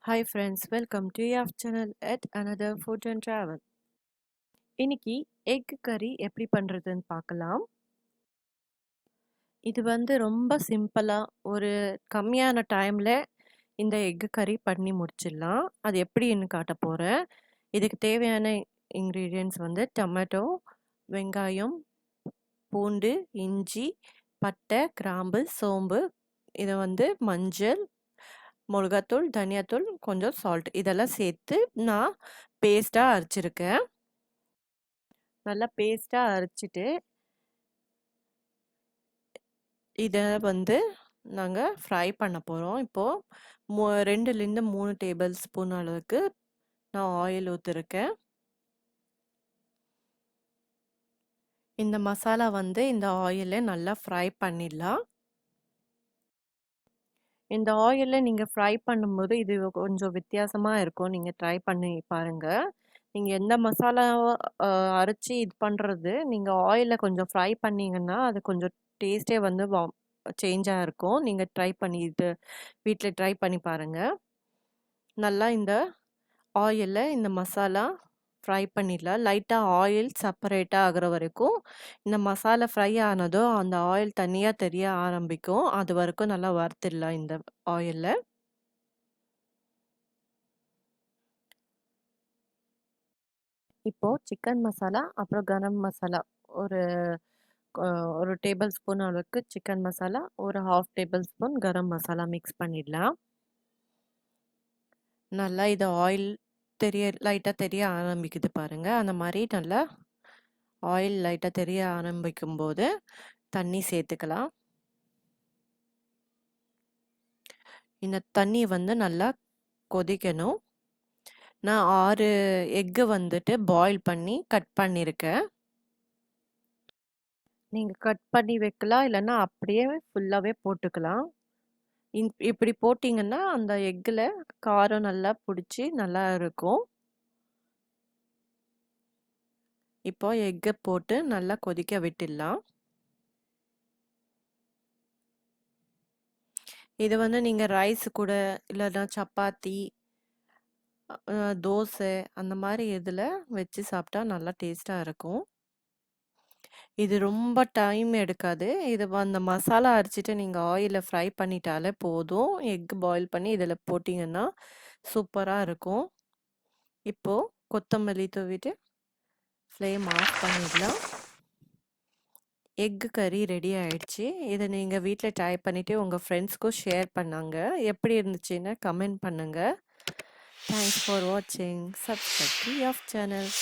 Hi friends, welcome to YAFT channel at another food and travel. இன்னைக்கு egg கறி எப்படி பண்றதுன்னு பார்க்கலாம். இது ரொம்ப சிம்பிளா ஒரு கம்மியான டைம்ல இந்த எக் கறி பண்ணி முடிச்சிடலாம். அது எப்படின்னு காட்ட போறேன். இதுக்கு தேவையான இன்கிரீடியன்ட்ஸ் டொமேட்டோ, வெங்காயம், பூண்டு, இஞ்சி, பட்டை, கிராம்பு, சோம்பு, இதை மஞ்சள், மிளகாத்தூள், தனியாத்தூள், கொஞ்சம் சால்ட் இதெல்லாம் சேர்த்து நான் பேஸ்ட்டாக அரைச்சிருக்கேன். நல்லா பேஸ்ட்டாக அரைச்சிட்டு இதை நாங்கள் ஃப்ரை பண்ண போகிறோம். இப்போது 2லேருந்து 3 டேபிள் ஸ்பூன் அளவுக்கு நான் ஆயில் ஊற்றிருக்கேன். இந்த மசாலா இந்த ஆயிலில் நல்லா ஃப்ரை பண்ணிடலாம். இந்த ஆயிலில் நீங்கள் ஃப்ரை பண்ணும்போது இது கொஞ்சம் வித்தியாசமாக இருக்கும். நீங்கள் ட்ரை பண்ணி பாருங்கள். நீங்கள் எந்த மசாலாவை அரைச்சி இது பண்ணுறது, நீங்கள் ஆயிலில் கொஞ்சம் ஃப்ரை பண்ணிங்கன்னா அது கொஞ்சம் டேஸ்ட்டே சேஞ்சாக இருக்கும். நீங்கள் ட்ரை பண்ணி இது வீட்டில் ட்ரை பண்ணி பாருங்கள். நல்லா இந்த ஆயிலில் இந்த மசாலா ஃப்ரை பண்ணிடலாம். லைட்டாக ஆயில் செப்பரேட்டாக ஆகிற வரைக்கும் இந்த மசாலா ஃப்ரை ஆனதும் அந்த ஆயில் தனியாக தெரிய ஆரம்பிக்கும். அது வரைக்கும் நல்லா வறுத்துடலாம் இந்த ஆயிலில். இப்போது சிக்கன் மசாலா அப்புறம் கரம் மசாலா ஒரு ஒரு டேபிள் ஸ்பூன் அளவுக்கு சிக்கன் மசாலா, ஒரு 1/2 table spoon garam masala mix பண்ணிடலாம். நல்லா இது ஆயில் லைட்டாக தெரிய ஆரம்பிக்குது பாருங்கள். அந்த மாதிரி நல்லா ஆயில் லைட்டாக தெரிய ஆரம்பிக்கும் போது தண்ணி சேர்த்துக்கலாம். இந்த தண்ணி நல்லா கொதிக்கணும். நான் 6 எக்கு பாயில் பண்ணி கட் பண்ணியிருக்கேன். நீங்கள் கட் பண்ணி வைக்கலாம், இல்லைன்னா அப்படியே ஃபுல்லாகவே போட்டுக்கலாம். இப்படி போட்டிங்கன்னா அந்த எக்கில் காரம் நல்லா பிடிச்சி நல்லா இருக்கும். இப்போ எக்கை போட்டு நல்லா கொதிக்க விட்டுடலாம். இது நீங்கள் ரைஸ் கூட இல்லைன்னா சப்பாத்தி, தோசை அந்த மாதிரி இதில் வச்சு சாப்பிட்டா நல்லா டேஸ்ட்டாக இருக்கும். இது ரொம்ப டைம் எடுக்காது. இது அந்த மசாலா அரைச்சிட்டு நீங்கள் ஆயிலில் ஃப்ரை பண்ணிட்டாலே போதும். எக் பாயில் பண்ணி இதில் போட்டிங்கன்னா சூப்பராக இருக்கும். இப்போது கொத்தமல்லி தூவிட்டு ஃப்ளேம் ஆஃப் பண்ணிடலாம். எக் கறி ரெடி ஆயிடுச்சு. இதை நீங்கள் வீட்டில் ட்ரை பண்ணிவிட்டு உங்கள் ஃப்ரெண்ட்ஸ்க்கும் ஷேர் பண்ணாங்க. எப்படி இருந்துச்சுன்னு கமெண்ட் பண்ணுங்கள். தேங்க்ஸ் ஃபார் வாட்சிங். Subscribe to YAFT channel.